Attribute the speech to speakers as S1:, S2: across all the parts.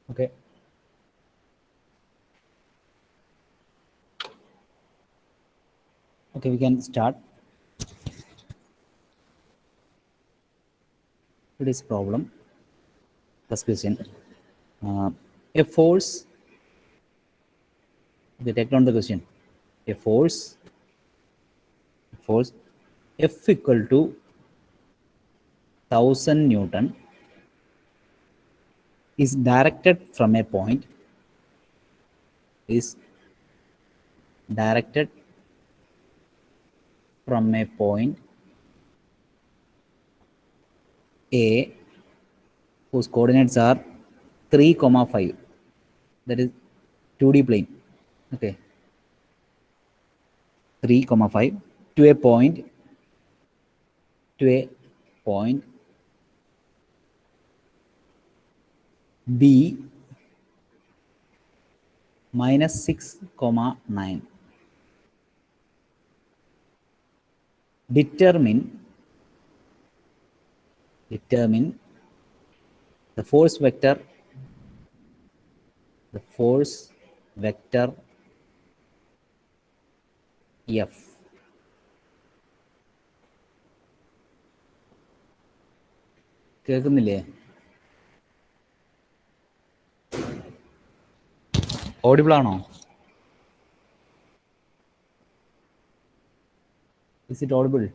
S1: Okay. Okay, we can start. It is problem. First question. A force. Okay, take down the question. A force F equal to 1000 Newton is directed from a point A whose coordinates are 3, 5. That is 2D plane. Okay. 3, 5 to a point B minus 6, 9. Determine the force vector F. കേൾക്കുന്നില്ലേ? Audible ആണോ? Is it audible?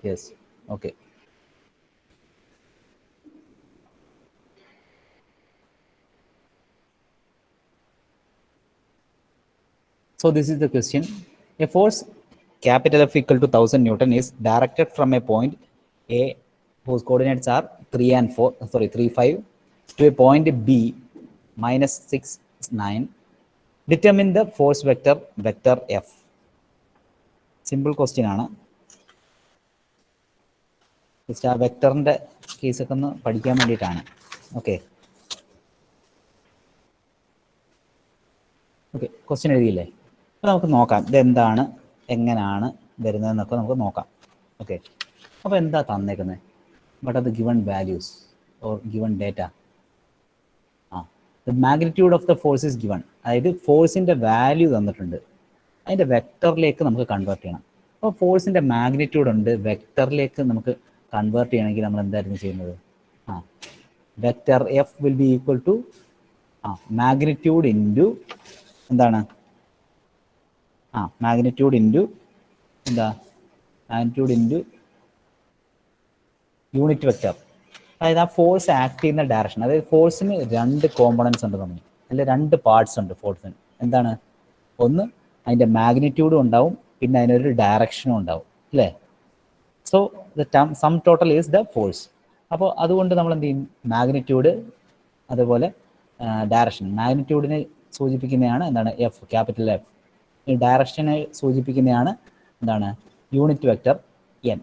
S1: Yes. Okay. So this is the question. A force capital F equal to 1000 Newton is directed from a point A whose coordinates are 3 and 4, 3, 5 to a point B minus 6, 9. Determine the force vector F. Simple question ആണ്. Just ആ വെക്ടറിൻ്റെ കേസൊക്കെ ഒന്ന് പഠിക്കാൻ വേണ്ടിയിട്ടാണ്. Okay okay question എഴുതിയില്ലേ? അപ്പോൾ നമുക്ക് നോക്കാം ഇതെന്താണ്, എങ്ങനെയാണ് വരുന്നതെന്നൊക്കെ നമുക്ക് നോക്കാം. ഓക്കെ, അപ്പോൾ എന്താ തന്നേക്കുന്നത്? What are the given values or given data? The magnitude of the force is given. അതായത് ഫോഴ്സിൻ്റെ വാല്യൂ തന്നിട്ടുണ്ട്, അതിൻ്റെ വെക്ടറിലേക്ക് നമുക്ക് കൺവേർട്ട് ചെയ്യണം. അപ്പോൾ ഫോഴ്സിൻ്റെ മാഗ്നിറ്റ്യൂഡ് ഉണ്ട്, വെക്ടറിലേക്ക് നമുക്ക് കൺവേർട്ട് ചെയ്യണമെങ്കിൽ നമ്മൾ എന്തായിരുന്നു ചെയ്യുന്നത്? Vector F will be equal to magnitude into എന്താണ്? മാഗ്നിറ്റ്യൂഡ് ഇൻറ്റു എന്താ? Magnitude into unit vector. അതായത് ആ ഫോഴ്സ് ആക്ട് ചെയ്യുന്ന ഡയറക്ഷൻ. അതായത് ഫോഴ്സിന് 2 കോമ്പണൻസ് ഉണ്ട് നമ്മൾ, അല്ലെ 2 പാർട്സ് ഉണ്ട് ഫോഴ്സിന്. എന്താണ്? ഒന്ന് അതിൻ്റെ മാഗ്നിറ്റ്യൂഡും ഉണ്ടാവും, പിന്നെ അതിനൊരു ഡയറക്ഷനും ഉണ്ടാവും, അല്ലേ? So the sum total is the force. അപ്പോൾ അതുകൊണ്ട് നമ്മൾ എന്ത് ചെയ്യും? മാഗ്നിറ്റ്യൂഡ് അതുപോലെ ഡയറക്ഷൻ. മാഗ്നിറ്റ്യൂഡിനെ സൂചിപ്പിക്കുന്നതാണ് എന്താണ്? F, capital F. ഈ ഡയറക്ഷനെ സൂചിപ്പിക്കുന്നതാണ് എന്താണ്? Unit vector N.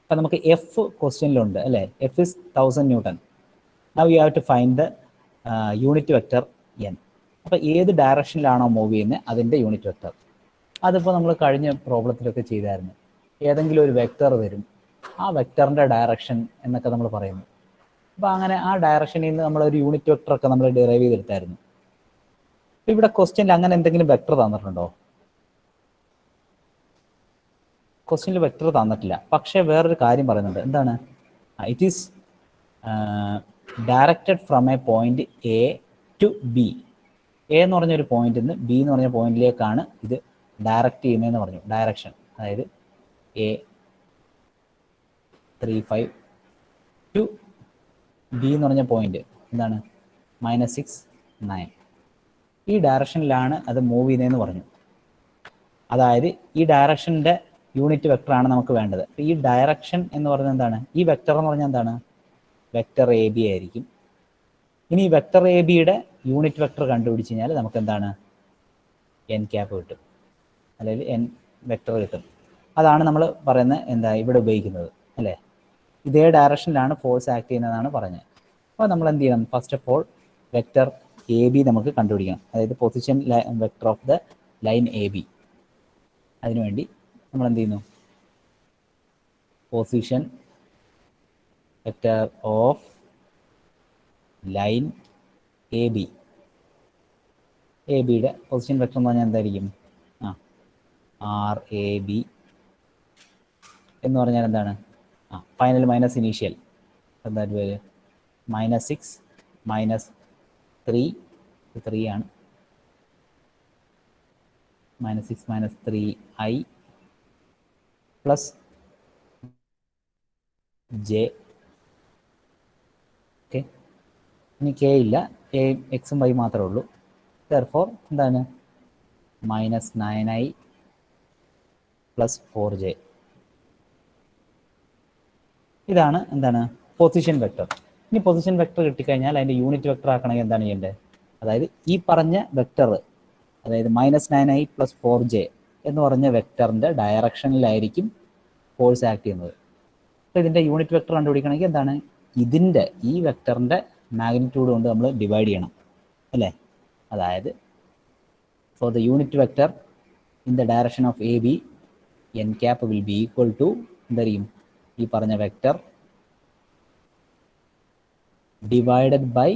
S1: അപ്പം നമുക്ക് എഫ് ക്വസ്റ്റ്യനിലുണ്ട്, അല്ലേ? F is 1000 newton. Now you have to find the unit vector N. അപ്പോൾ ഏത് ഡയറക്ഷനിലാണോ മൂവ് ചെയ്യുന്നത് അതിൻ്റെ യൂണിറ്റ് വെക്ടർ. അതിപ്പോൾ നമ്മൾ കഴിഞ്ഞ പ്രോബ്ലത്തിലൊക്കെ ചെയ്തായിരുന്നു. ഏതെങ്കിലും ഒരു വെക്ടർ വരും, ആ വെക്ടറിൻ്റെ ഡയറക്ഷൻ എന്നൊക്കെ നമ്മൾ പറയുന്നു. അപ്പോൾ അങ്ങനെ ആ ഡയറക്ഷനിൽ നിന്ന് നമ്മളൊരു യൂണിറ്റ് വെക്ടറൊക്കെ നമ്മൾ ഡിറൈവ് ചെയ്തെടുത്തായിരുന്നു. ഇവിടെ ക്വസ്റ്റ്യനിൽ അങ്ങനെ എന്തെങ്കിലും വെക്ടർ തന്നിട്ടുണ്ടോ? ക്വസ്റ്റ്യനിൽ വെക്ടർ തന്നിട്ടില്ല, പക്ഷേ വേറൊരു കാര്യം പറയുന്നുണ്ട്. എന്താണ്? It is directed from a point A to B. A എന്ന് പറഞ്ഞൊരു പോയിന്റിൽ നിന്ന് ബി എന്ന് പറഞ്ഞ പോയിന്റിലേക്കാണ് ഇത് ഡയറക്റ്റ് ചെയ്യുന്നതെന്ന് പറഞ്ഞു. ഡയറക്ഷൻ അതായത് എ 3, 5 ടു ബി എന്ന് പറഞ്ഞ പോയിന്റ് എന്താണ്? -6, 9. ഈ ഡയറക്ഷനിലാണ് അത് മൂവ് ചെയ്യുന്നതെന്ന് പറഞ്ഞു. അതായത് ഈ ഡയറക്ഷൻ്റെ യൂണിറ്റ് വെക്ടറാണ് നമുക്ക് വേണ്ടത്. ഈ ഡയറക്ഷൻ എന്ന് പറയുന്നത് എന്താണ്? ഈ വെക്ടർ എന്ന് പറഞ്ഞാൽ എന്താണ്? വെക്ടർ എ ബി ആയിരിക്കും. ഇനി ഈ വെക്ടർ എ ബിയുടെ യൂണിറ്റ് വെക്ടർ കണ്ടുപിടിച്ച് കഴിഞ്ഞാൽ നമുക്ക് എന്താണ്? എൻ ക്യാപ്പ് കിട്ടും, അല്ലെങ്കിൽ എൻ വെക്ടർ കിട്ടും. അതാണ് നമ്മൾ പറയുന്നത് എന്താ ഇവിടെ ഉപയോഗിക്കുന്നത്, അല്ലേ? ഇതേ ഡയറക്ഷനിലാണ് ഫോഴ്സ് ആക്ട് ചെയ്യുന്നതാണ് പറഞ്ഞത്. അപ്പോൾ നമ്മൾ എന്ത് ചെയ്യണം? First of all vector A B നമുക്ക് കണ്ടുപിടിക്കണം, അതായത് position vector of the line A B. അതിനുവേണ്ടി നമ്മൾ എന്ത് ചെയ്യുന്നു? Position vector of line A B, A ബിയുടെ പൊസിഷൻ വെക്ടർ എന്ന് പറഞ്ഞാൽ എന്തായിരിക്കും? ആർ എ ബി എന്ന് പറഞ്ഞാൽ എന്താണ്? ഫൈനൽ മൈനസ് ഇനീഷ്യൽ, എന്താ പേര്? -6 -3, 3 ആണ്, -6 -3i പ്ലസ് ജെ. ഓക്കെ, ഇനി കെ ഇല്ല, എ എക്സും വൈ മാത്രമേ ഉള്ളൂ. ദെർഫോർ എന്താണ്? -9i plus 4j. ഇതാണ് എന്താണ്? Position vector. ഇനി പൊസിഷൻ വെക്ടർ കിട്ടിക്കഴിഞ്ഞാൽ അതിൻ്റെ യൂണിറ്റ് വെക്ടർ ആക്കണമെങ്കിൽ എന്താണ് ചെയ്യേണ്ടത്? അതായത് ഈ പറഞ്ഞ വെക്ടർ, അതായത് -9i പ്ലസ് 4j എന്ന് പറഞ്ഞ വെക്ടറിൻ്റെ ഡയറക്ഷനിലായിരിക്കും ഫോഴ്സ് ആക്ട് ചെയ്യുന്നത്. അപ്പോൾ ഇതിൻ്റെ യൂണിറ്റ് വെക്ടർ കണ്ടുപിടിക്കണമെങ്കിൽ എന്താണ്? ഇതിൻ്റെ, ഈ വെക്ടറിൻ്റെ മാഗ്നിറ്റ്യൂഡ് കൊണ്ട് നമ്മൾ ഡിവൈഡ് ചെയ്യണം, അല്ലേ? അതായത് for the unit vector in the direction of A B, N cap will be equal to എന്തായിരിക്കും? ഈ പറഞ്ഞ vector divided by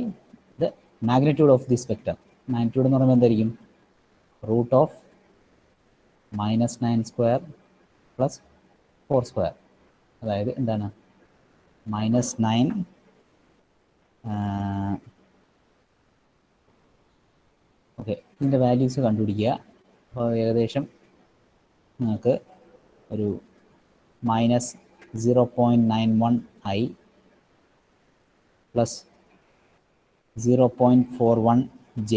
S1: the magnitude of this vector. Magnitude എന്ന് പറയുമ്പോൾ എന്തായിരിക്കും? √9² പ്ലസ് 4². അതായത് എന്താണ്? -9 ഓക്കെ, ഇതിൻ്റെ വാല്യൂസ് കണ്ടുപിടിക്കുക. അപ്പോൾ ഏകദേശം നിങ്ങൾക്ക് ഒരു -0.91i പ്ലസ് 0.41j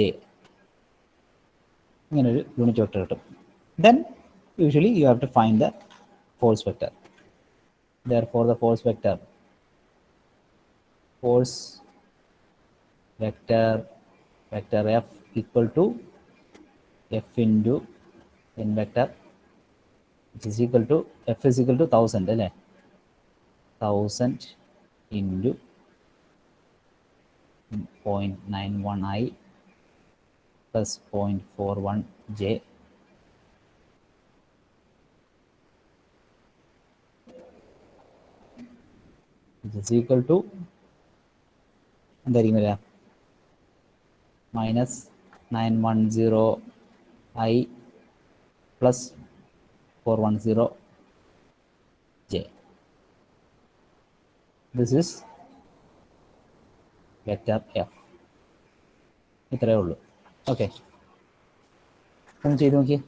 S1: ഇങ്ങനൊരു യൂണിറ്റ് വെക്ടർ കിട്ടും. Then usually you have to find the force vector. Therefore the force vector F equal to F into n vector, which is equal to F is equal to 1000, അല്ലേ? 1000 into 0.91i plus 0.41j which is equal to എന്തായിരിക്കും വരിക? -910i plus 410j. This is vector F. ഇത്രയേ ഉള്ളൂ. Okay, ഒന്ന് ചെയ്ത് നോക്കിയേ.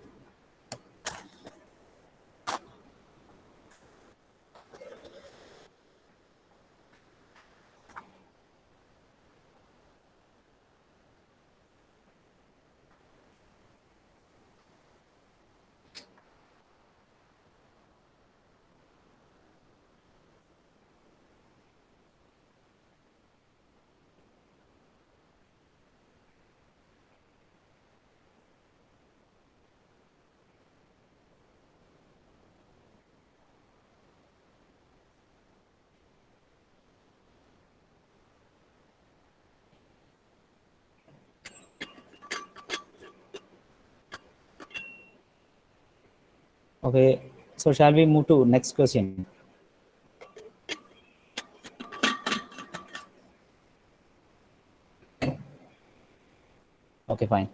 S1: Okay, so shall we move to next question? Okay, fine.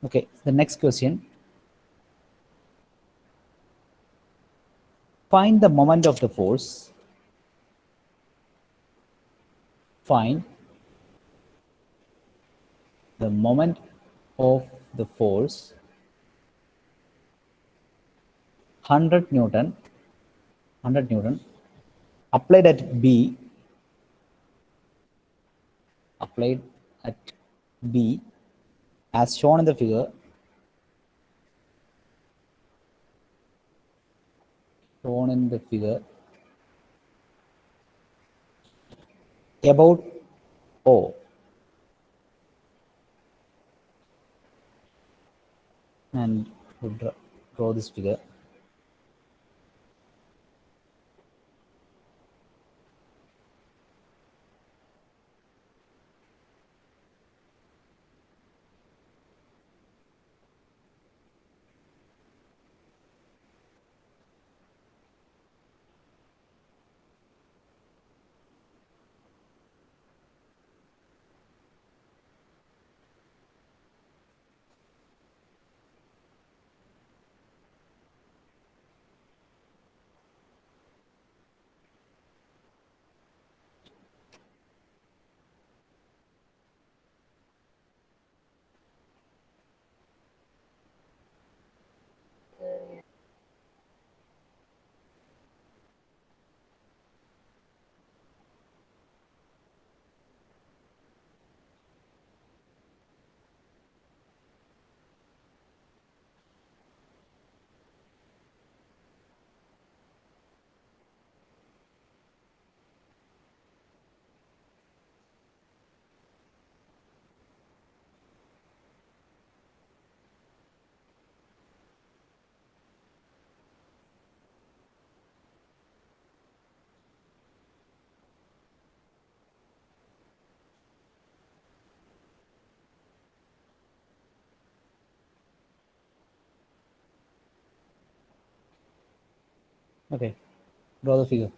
S1: Okay, the next question. Find the moment of the force. Find the moment of the force 100 Newton applied at B as shown in the figure. About O. And we'll draw this figure. Okay, draw the figure.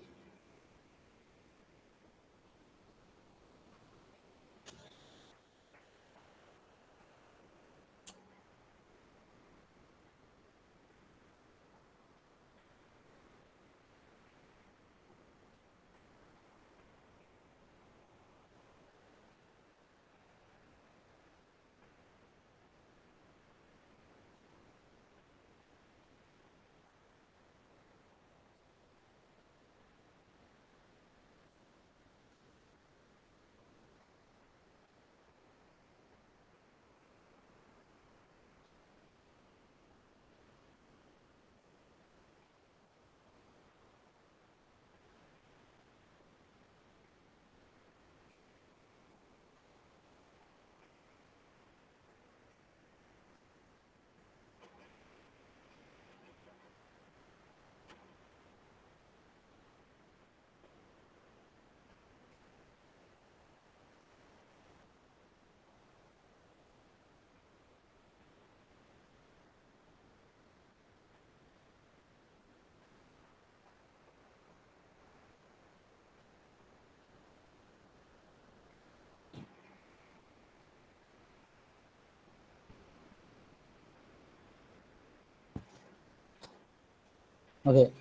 S1: Okay,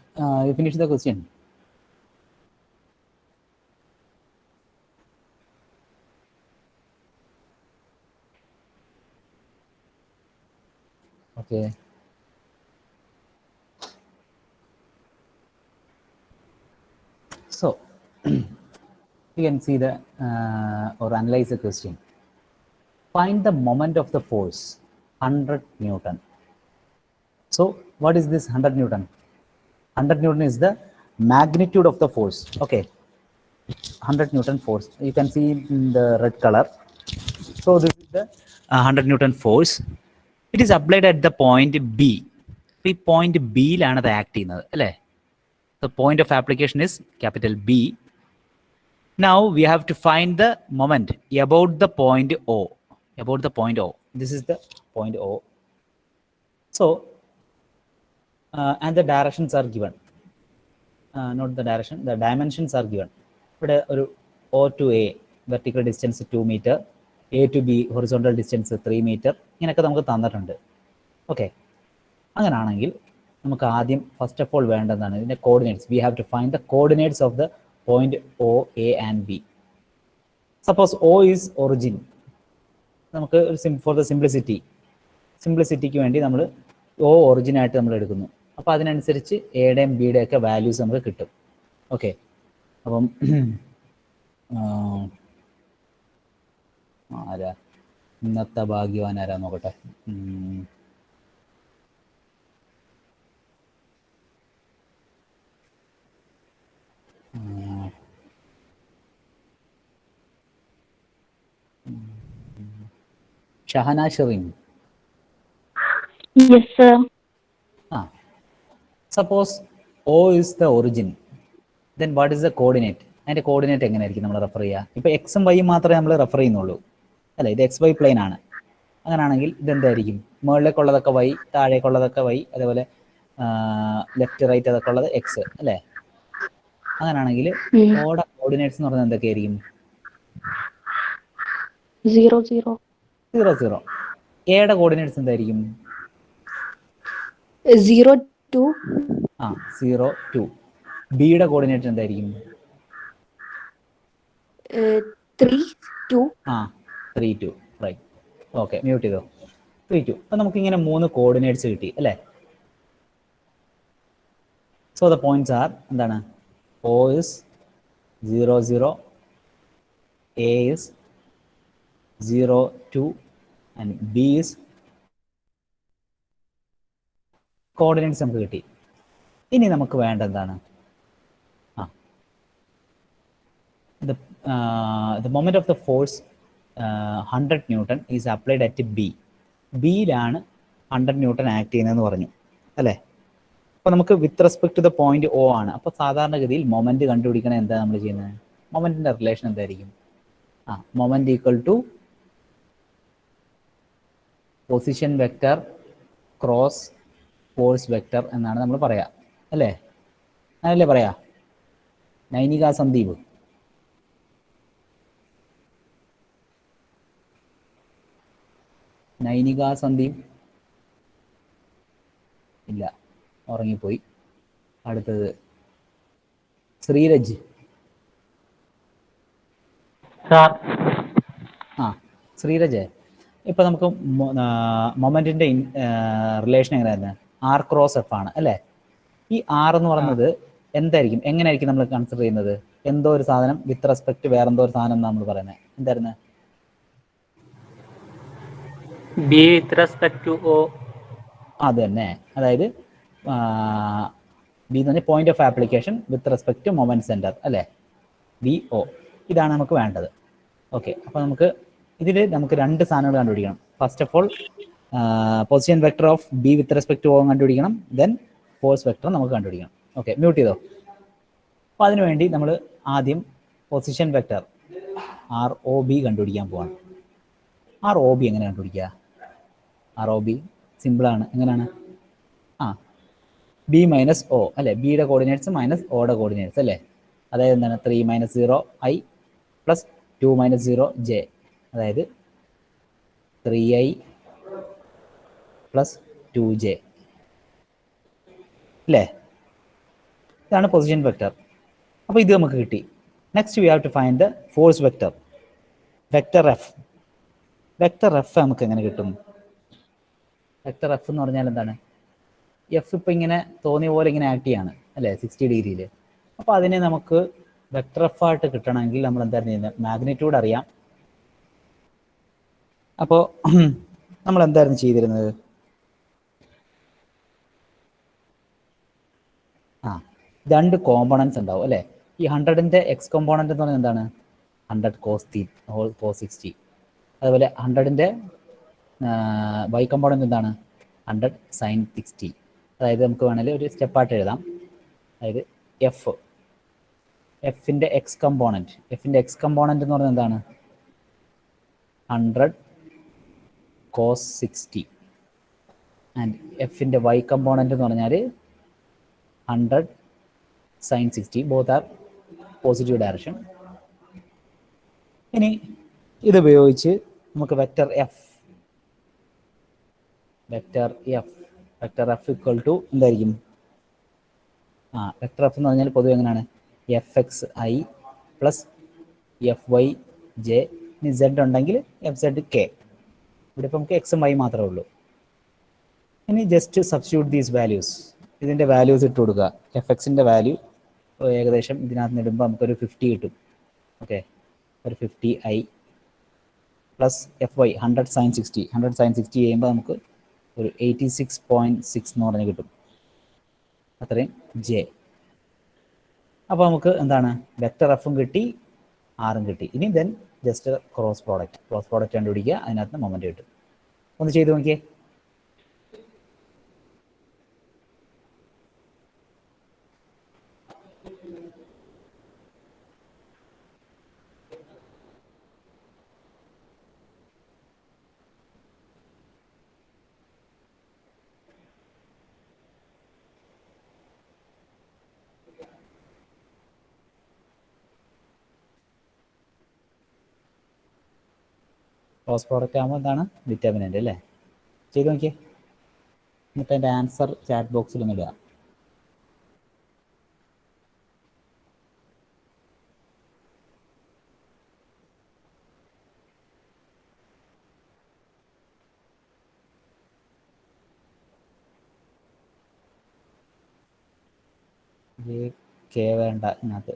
S1: you finish the question. Okay. So you can see the or analyze the question. Find the moment of the force 100 Newton. So what is this 100 Newton? 100 Newton is the magnitude of the force. Okay, 100 Newton force. You can see in the red color. So this is the 100 Newton force. It is applied at the point B. ഈ point ബിയിലാണ് അത് act ചെയ്യുന്നത് അല്ലേ? The point of application is capital B. Now we have to find the moment about the point O. About the point O. This is the point O. So and the directions are given. Not the direction, the dimensions are given. ഇവിടെ ഒരു O to A vertical distance 2 meter, A to B horizontal distance 3 meter, ഇങ്ങനെയൊക്കെ നമുക്ക് തന്നിട്ടുണ്ട്. Okay, അങ്ങനെയാണെങ്കിൽ നമുക്ക് ആദ്യം first of all വേണ്ടതാണ് ഇതിൻ്റെ coordinates. We have to find the coordinates of the point O, A and B. Suppose O is origin. നമുക്ക് for the സിംപ്ലിസിറ്റിക്ക് വേണ്ടി നമ്മൾ O ഒറിജിനായിട്ട് നമ്മൾ എടുക്കുന്നു. അപ്പോൾ അതിനനുസരിച്ച് എയുടെയും ബിയുടെ ഒക്കെ വാല്യൂസ് നമുക്ക് കിട്ടും. ഓക്കെ, അപ്പം ആരാ ഇന്നത്തെ ഭാഗ്യവാൻ ആരാ നോക്കട്ടെ. Shahana Sherin.
S2: Yes, sir.
S1: Suppose O is the origin, then what is the coordinate? അതിൻ്റെ കോർഡിനേറ്റ് എങ്ങനെയായിരിക്കും നമ്മൾ റെഫർ ചെയ്യുക? ഇപ്പോൾ എക്സും വൈയും മാത്രമേ നമ്മൾ റെഫർ ചെയ്യുന്നുള്ളൂ അല്ലേ? ഇത് എക്സ് വൈ പ്ലെയിൻ ആണ്. അങ്ങനെയാണെങ്കിൽ ഇതെന്തായിരിക്കും? മുകളിലേക്കുള്ളതൊക്കെ വൈ, താഴേക്കുള്ളതൊക്കെ വൈ, അതേപോലെ ലെഫ്റ്റ് റൈറ്റ് അതൊക്കെ ഉള്ളത് എക്സ് അല്ലേ? അങ്ങനെയാണെങ്കിൽ ഓടെ കോർഡിനേറ്റ്സ് എന്ന് പറഞ്ഞാൽ എന്തൊക്കെയായിരിക്കും?
S2: 0 0
S1: 0 0. എയുടെ കോർഡിനേറ്റ്സ് എന്തായിരിക്കും?
S2: 0 2.
S1: 0 2. ബിയുടെ കോർഡിനേറ്റ് എന്തായിരിക്കും?
S2: 3 2.
S1: 3 2. റൈറ്റ്. ഓക്കെ, മ്യൂട്ട് ചെയ്തോ. 3 2. അപ്പം നമുക്കിങ്ങനെ 3 കോർഡിനേറ്റ്സ് കിട്ടി അല്ലേ? സോ ദ പോയിന്റ്സ് ആർ എന്താണ്? O is 0 0, A is 0 2 and B is coordinates നമുക്ക് കിട്ടി. ഇനി നമുക്ക് വേണ്ട എന്താണ്? The moment of the force 100 Newton is applied at B. ബിയിലാണ് 100 Newton ആക്ട് ചെയ്യുന്നതെന്ന് പറഞ്ഞു അല്ലേ? അപ്പോൾ നമുക്ക് with respect to the point O ആണ്. അപ്പോൾ സാധാരണഗതിയിൽ മൊമെന്റ് കണ്ടുപിടിക്കണ എന്താ നമ്മൾ ചെയ്യുന്നത്? മൊമെന്റിന്റെ റിലേഷൻ എന്തായിരിക്കും? Moment equal to position vector cross force vector എന്നാണ് നമ്മൾ പറയാ അല്ലേ? അതല്ലേ പറയാ നൈനിക സന്ദീപ്. നൈനിക സന്ദീപ് ഇല്ല, ഉറങ്ങിപ്പോയി. അടുത്തത് ശ്രീരജ്. ആ ശ്രീരജ്, ഇപ്പൊ നമുക്ക് മൊമെന്റിന്റെ റിലേഷൻ എങ്ങനെയായിരുന്നു? ആർ ക്രോസ് എഫ് ആണ് അല്ലേ? ഈ ആർ എന്ന് പറയുന്നത് എന്തായിരിക്കും, എങ്ങനെയായിരിക്കും നമ്മൾ കൺസിഡർ ചെയ്യുന്നത്? എന്തോ ഒരു സാധനം വിത്ത് റെസ്പെക്ട് വേറെന്തോ ഒരു സാധനം നമ്മൾ പറയുന്നത് എന്തായിരുന്നു?
S3: B with respect to O.
S1: അത് തന്നെ, അതായത് ബി എന്ന് പറഞ്ഞാൽ point of application with respect to moment centre അല്ലേ, ബി ഒ. ഇതാണ് നമുക്ക് വേണ്ടത്. ഓക്കെ, അപ്പോൾ നമുക്ക് ഇതിൽ നമുക്ക് രണ്ട് സാധനങ്ങൾ കണ്ടുപിടിക്കണം. First of all position vector of B with respect to O കണ്ടുപിടിക്കണം, ദെൻ ഫോഴ്സ് വെക്ടർ നമുക്ക് കണ്ടുപിടിക്കണം. ഓക്കെ, മ്യൂട്ട് ചെയ്തോ. അപ്പോൾ അതിനുവേണ്ടി നമ്മൾ ആദ്യം position vector R O B കണ്ടുപിടിക്കാൻ പോവാണ്. ആർ ഒ ബി എങ്ങനെ കണ്ടുപിടിക്കുക? ആർ ഒ ബി സിമ്പിളാണ്. എങ്ങനെയാണ്? ബി മൈനസ് ഒ അല്ലേ, ബിയുടെ കോർഡിനേറ്റ്സ് മൈനസ് ഒയുടെ കോർഡിനേറ്റ്സ് അല്ലേ. അതായത് എന്താണ്? 3 minus 0 I plus 2 minus 0 J, അതായത് 3i പ്ലസ് 2j അല്ലേ. ഇതാണ് പൊസിഷൻ വെക്ടർ. അപ്പോൾ ഇത് നമുക്ക് കിട്ടി. Next we have to find the force vector, vector F. Vector F നമുക്ക് എങ്ങനെ കിട്ടും? വെക്ടർ എഫ് എന്ന് പറഞ്ഞാൽ എന്താണ്? എഫ് ഇപ്പം ഇങ്ങനെ തോന്നിയ പോലെ ഇങ്ങനെ ആക്ട് ചെയ്യാണ് അല്ലേ, 60 ഡിഗ്രിയിൽ. അപ്പോൾ അതിനെ നമുക്ക് വെക്ടർ എഫ് ആയിട്ട് കിട്ടണമെങ്കിൽ നമ്മൾ എന്താണ് ചെയ്യുന്നത്? മാഗ്നിറ്റ്യൂഡ് അറിയാം. അപ്പോൾ നമ്മൾ എന്തായിരുന്നു ചെയ്തിരുന്നത്? രണ്ട് കോമ്പോണൻസ് ഉണ്ടാവും അല്ലേ. ഈ 100ന്റെ എക്സ് കോമ്പോണന്റ് എന്ന് പറഞ്ഞാൽ എന്താണ്? 100 cos 60. അതുപോലെ 100ന്റെ വൈ കോമ്പോണന്റ് എന്താണ്? 100 sin 60. അതായത് നമുക്ക് വേണമെങ്കിൽ ഒരു സ്റ്റെപ്പായിട്ട് എഴുതാം. അതായത് എഫിൻ്റെ എക്സ് കമ്പോണൻറ്റ്, എഫിൻ്റെ എക്സ് കമ്പോണൻറ്റ് എന്ന് പറഞ്ഞാൽ എന്താണ്? 100 cos 60. ആൻഡ് എഫിൻ്റെ വൈ കമ്പോണൻറ്റ് എന്ന് പറഞ്ഞാൽ 100 sin 60. Both are positive direction. ഇനി ഇതുപയോഗിച്ച് നമുക്ക് വെക്ടർ എഫ് ഇക്വൽ ടു എന്തായിരിക്കും? വെക്ടർ എഫ് എന്ന് പറഞ്ഞാൽ പൊതുവെ എങ്ങനെയാണ്? F X I plus F Y J. ഇനി സെഡ് ഉണ്ടെങ്കിൽ എഫ് സെഡ് കെ. ഇവിടെ ഇപ്പം നമുക്ക് എക്സും വൈ മാത്രമേ ഉള്ളൂ. ഇനി ജസ്റ്റ് സബ്സ്റ്റിറ്റ്യൂട്ട് ദീസ് വാല്യൂസ്. ഇതിൻ്റെ വാല്യൂസ് ഇട്ട് കൊടുക്കുക. എഫ് എക്സിൻ്റെ വാല്യൂ ഏകദേശം ഇതിനകത്ത് നിന്ന് ഇടുമ്പോൾ നമുക്കൊരു 50 കിട്ടും. ഓക്കെ, ഒരു 50i plus F Y 100 sin 60. 100 sin 60 ചെയ്യുമ്പോൾ നമുക്ക് ഒരു 86.6 എന്ന് പറഞ്ഞ് കിട്ടും. അത്രയും ജെ. അപ്പോൾ നമുക്ക് എന്താണ്? വെക്ടർ എഫും കിട്ടി, ആറും കിട്ടി. ഇനി ദെൻ ജസ്റ്റ് ക്രോസ് പ്രോഡക്റ്റ് കണ്ടുപിടിക്കുക, അതിനകത്ത് മൊമെന്റ് കിട്ടും. ഒന്ന് ചെയ്ത് നോക്കിയേ. ക്രോസ് പ്രോഡക്റ്റ് ആകുമ്പോൾ എന്താണ്? ഡിറ്റർമിനൻ്റ് അല്ലേ. ചെയ്ത് നോക്കിയേ. എന്നിട്ട് അതിൻ്റെ ആൻസർ ചാറ്റ് ബോക്സിൽ ഒന്ന് ഇടുക. കെ വേണ്ട, ഇതിനകത്ത്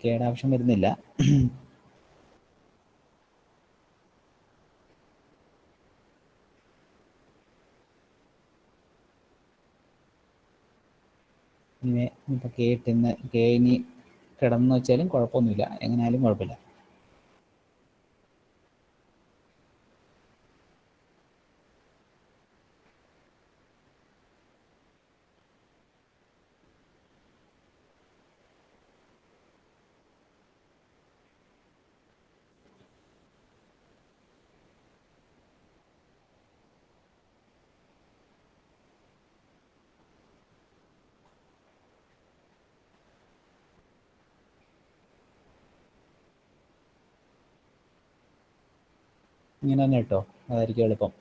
S1: കെയുടെ ആവശ്യം വരുന്നില്ല. ഇനി ഇപ്പോൾ കെ ഇനി കിടന്നു വെച്ചാലും കുഴപ്പമൊന്നുമില്ല, എങ്ങനെയായാലും കുഴപ്പമില്ല. ഇങ്ങനെ തന്നെ ഇട്ടോ, അതായിരിക്കും എളുപ്പം.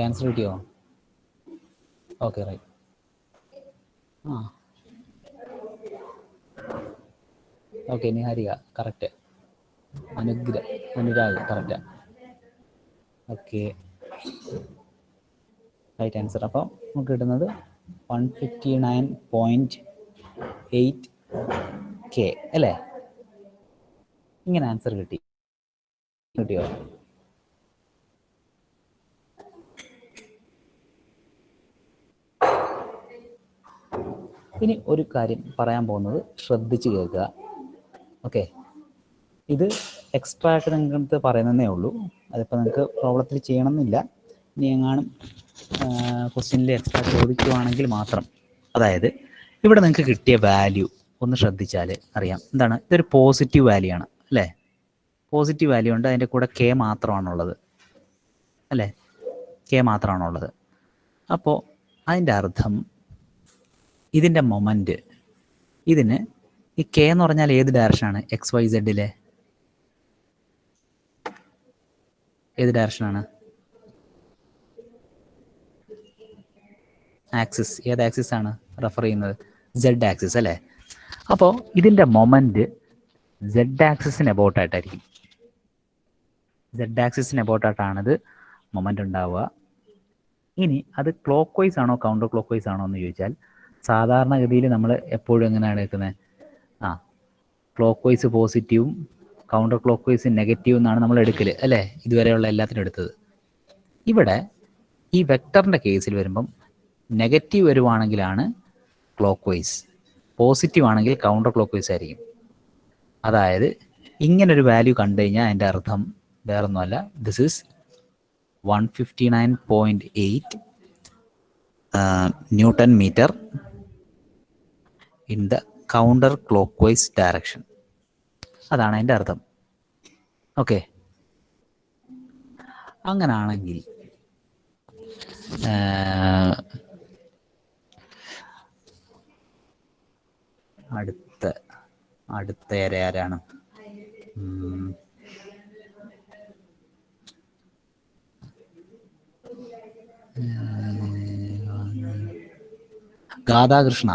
S1: ആൻസർ കിട്ടിയോ? Okay right. ആ okay, Niharika correct. Anurag correct. Okay right answer. അപ്പം നമുക്ക് കിട്ടുന്നത് 159.8K അല്ലേ? ഇങ്ങനെ ആൻസർ കിട്ടിയോ? ഇനി ഒരു കാര്യം പറയാൻ പോകുന്നത് ശ്രദ്ധിച്ച് കേൾക്കുക. ഓക്കെ, ഇത് എക്സ്ട്രാ ആയിട്ട് നിങ്ങൾക്ക് പറയുന്നതേ ഉള്ളൂ. അതിപ്പോൾ നിങ്ങൾക്ക് പ്രോബ്ലത്തിൽ ചെയ്യണമെന്നില്ല. ഇനി എങ്ങാനും ക്വസ്റ്റ്യനിൽ എക്സ്ട്രാ ചോദിക്കുവാണെങ്കിൽ മാത്രം. അതായത് ഇവിടെ നിങ്ങൾക്ക് കിട്ടിയ വാല്യൂ ഒന്ന് ശ്രദ്ധിച്ചാൽ അറിയാം. എന്താണ്? ഇതൊരു പോസിറ്റീവ് വാല്യൂ ആണ് അല്ലേ? പോസിറ്റീവ് വാല്യൂ ഉണ്ട്, അതിൻ്റെ കൂടെ K മാത്രമാണുള്ളത് അല്ലേ? K മാത്രമാണുള്ളത്. അപ്പോൾ അതിൻ്റെ അർത്ഥം ഇതിൻ്റെ മൊമെൻറ്റ്, ഇതിന് ഈ K എന്ന് പറഞ്ഞാൽ ഏത് ഡയറക്ഷനാണ്? XYZ ഏത് ഡയറക്ഷനാണ്? ആക്സിസ്. ഏത് ആക്സിസ് ആണ് റെഫർ ചെയ്യുന്നത്? Z ആക്സിസ് അല്ലേ? അപ്പോൾ ഇതിൻ്റെ മൊമെൻറ്റ് Z ആക്സിസിന് എബോട്ടായിട്ടായിരിക്കും. Z ആക്സിസിന് എബോട്ടായിട്ടാണിത് മൊമെൻ്റ് ഉണ്ടാവുക. ഇനി അത് ക്ലോക്ക് വൈസ് ആണോ കൗണ്ടർ ക്ലോക്ക് വൈസ് ആണോ എന്ന് ചോദിച്ചാൽ, സാധാരണഗതിയിൽ നമ്മൾ എപ്പോഴും എങ്ങനെയാണ് എടുക്കുന്നത്? ക്ലോക്ക് വൈസ് പോസിറ്റീവും കൗണ്ടർ ക്ലോക്ക് വൈസ് നെഗറ്റീവ് എന്നാണ് നമ്മൾ എടുക്കൽ അല്ലേ? ഇതുവരെയുള്ള എല്ലാത്തിനും എടുത്തത്. ഇവിടെ ഈ വെക്ടറിൻ്റെ കേസിൽ വരുമ്പം നെഗറ്റീവ് വരുവാണെങ്കിലാണ് ക്ലോക്ക് വൈസ്, പോസിറ്റീവ് ആണെങ്കിൽ കൗണ്ടർ ക്ലോക്ക് വൈസ് ആയിരിക്കും. അതായത് ഇങ്ങനൊരു വാല്യൂ കണ്ടു കഴിഞ്ഞാൽ അതിൻ്റെ അർത്ഥം വേറൊന്നുമല്ല, this is 159.8 newton metre in the counter clockwise direction. അതാണ് അതിൻ്റെ അർത്ഥം. ഓക്കെ, അങ്ങനാണെങ്കിൽ അടുത്ത ആരാണ്? ഗാഥാകൃഷ്ണ.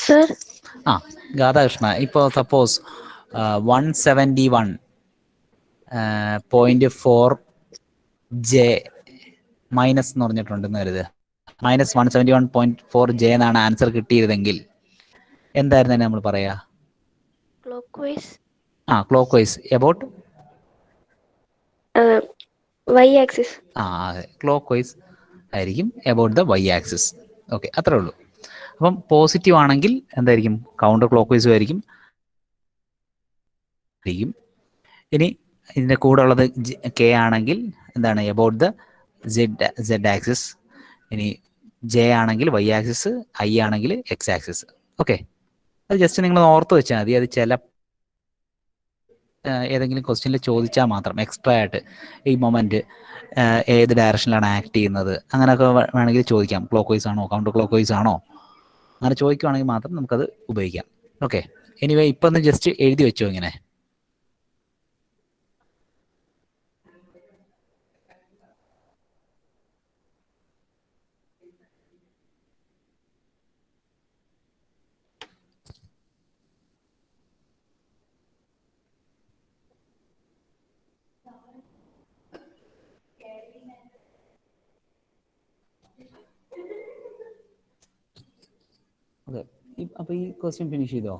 S2: സർ
S1: ഗാഥാകൃഷ്ണ, ഇപ്പോൾ സപ്പോസ് 171.4J മൈനസ് എന്ന് പറഞ്ഞിട്ടുണ്ടെന്ന് കരുതുക. -171.4J എന്നാണ് ആൻസർ കിട്ടിയതെങ്കിൽ എന്തായിരുന്നു തന്നെ നമ്മൾ പറയാ?
S2: Clock vice.
S1: Clock vice about
S2: Y axis.
S1: അതെ, ക്ലോക്ക് വൈസ് ആയിരിക്കും about the Y axis. Okay, അത്രേ ഉള്ളൂ. അപ്പം പോസിറ്റീവ് ആണെങ്കിൽ എന്തായിരിക്കും? കൗണ്ടർ ക്ലോക്ക് വൈസും ആയിരിക്കും. ഇനി ഇതിൻ്റെ കൂടെ ഉള്ളത് K ആണെങ്കിൽ എന്താണ്? About the Z axis. ഇനി J ആണെങ്കിൽ Y ആക്സിസ്, I ആണെങ്കിൽ X ആക്സിസ്. ഓക്കെ, അത് ജസ്റ്റ് നിങ്ങൾ ഓർത്ത് വെച്ചാൽ മതി. അത് ചില ഏതെങ്കിലും ക്വസ്റ്റ്യനിൽ ചോദിച്ചാൽ മാത്രം എക്സ്ട്രാ ആയിട്ട് ഈ മൊമെൻറ്റ് ഏത് ഡയറക്ഷനിലാണ് ആക്ട് ചെയ്യുന്നത് അങ്ങനെയൊക്കെ വേണമെങ്കിൽ ചോദിക്കാം. ക്ലോക്ക് വൈസ് ആണോ കൗണ്ടർ ക്ലോക്ക് വൈസ് ആണോ അങ്ങനെ ചോദിക്കുവാണെങ്കിൽ മാത്രം നമുക്കത് ഉപയോഗിക്കാം. ഓക്കെ, എനിവേ ഇപ്പം ഒന്ന് ജസ്റ്റ് എഴുതി വെച്ചോ ഇങ്ങനെ. ഓക്കെ, അപ്പോൾ ഈ ക്വസ്റ്റ്യൻ ഫിനിഷ് ചെയ്തോ?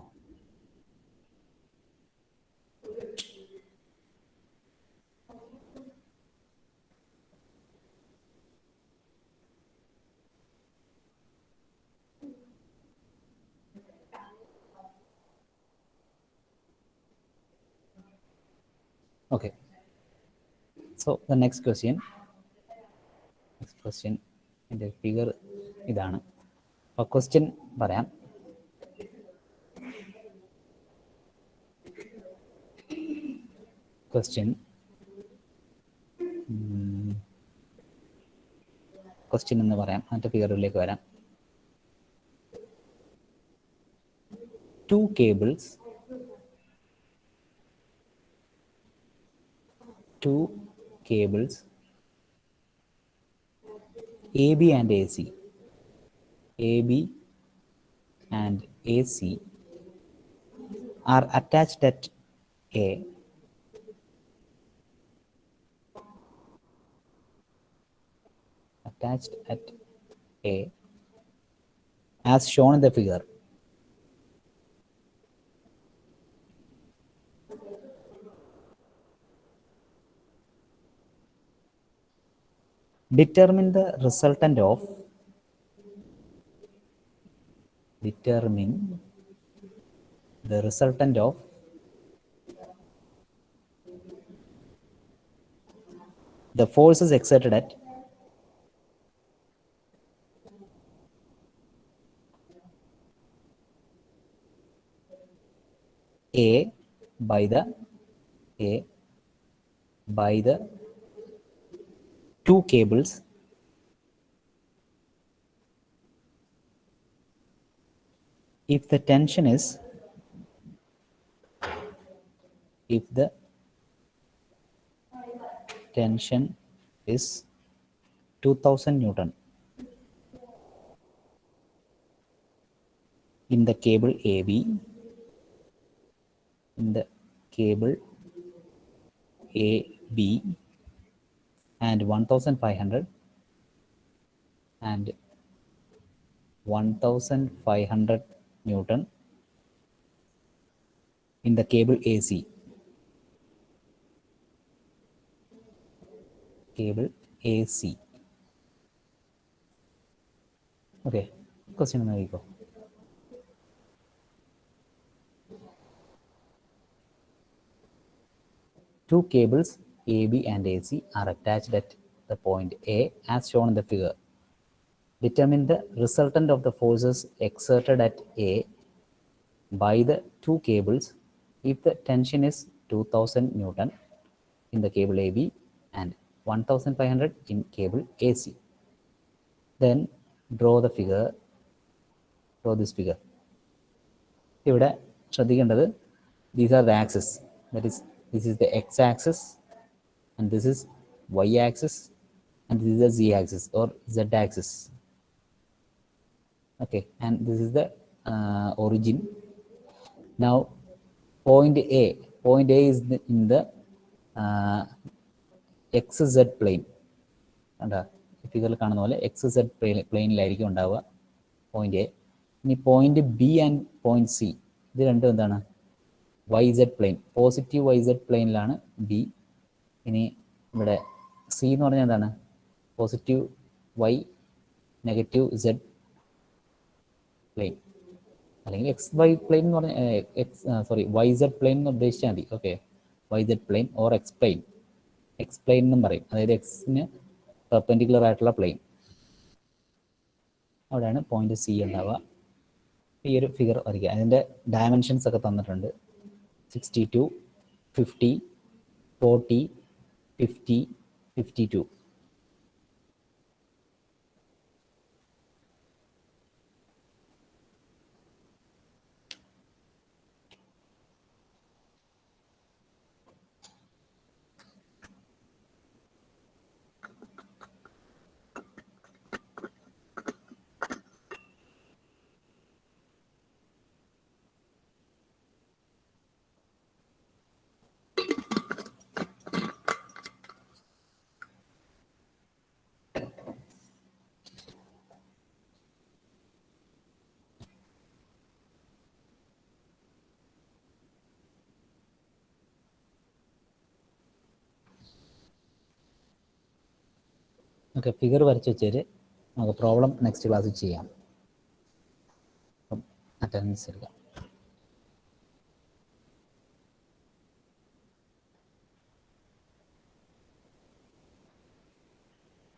S1: Okay, so the next question എൻ്റെ ഫിഗർ ഇതാണ്. അപ്പോൾ ക്വസ്റ്റ്യൻ പറയാം. ക്വസ്റ്റ്യൻ എന്ന് പറയാം, മറ്റേ ഫിഗറിലേക്ക് വരാം. Two cables AB and AC are attached at A as shown in the figure. Determine the resultant of the forces exerted at A by the two cables if the tension is 2000 Newton in the cable AB, and 1500 Newton in the cable AC. Okay, question നോക്കിക്കോ. Two cables AB and AC are attached at the point A as shown in the figure. Determine the resultant of the forces exerted at A by the two cables if the tension is 2000 Newton in the cable AB and 1500 in cable AC. Then draw this figure. ഇവിടെ ശ്രദ്ധിക്കേണ്ടത്, these are the axes, that is, this is the x-axis and this is y-axis and this is the z-axis or z-axis. Okay, and this is the origin. Now point A is in the xz plane. കണ്ടാ, ഫിഗറിൽ കാണുന്ന പോലെ xz പ്ലെയിനിലായിരിക്കും ഉണ്ടാവുക point A. ഇനി point B and point C, ഇത് രണ്ടും എന്താണ്? YZ പ്ലെയിൻ, പോസിറ്റീവ് YZ പ്ലെയിനിലാണ് ബി. ഇനി ഇവിടെ സി എന്ന് പറഞ്ഞാൽ എന്താണ്? Positive Y, negative Z plane, അല്ലെങ്കിൽ XY പ്ലെയിൻ എന്ന് പറഞ്ഞാൽ YZ പ്ലെയിൻ എന്ന് ഉദ്ദേശിച്ചാൽ മതി. Okay, YZ plane or X plane എന്നും പറയും. അതായത് എക്സിന് പെർപെൻഡിക്കുലർ ആയിട്ടുള്ള പ്ലെയിൻ, അവിടെയാണ് പോയിന്റ് സി ഉണ്ടാവുക. ഈ ഒരു ഫിഗർ വരയ്ക്കുക. അതിൻ്റെ ഡയമെൻഷൻസ് ഒക്കെ തന്നിട്ടുണ്ട്. 62, 50, 40, 50, 52. ഓക്കെ, ഫിഗർ വരച്ച് വെച്ചേര്. നമുക്ക് പ്രോബ്ലം നെക്സ്റ്റ് ക്ലാസ്സിൽ ചെയ്യാം. അപ്പം അറ്റൻഡൻസ് എടുക്കാം.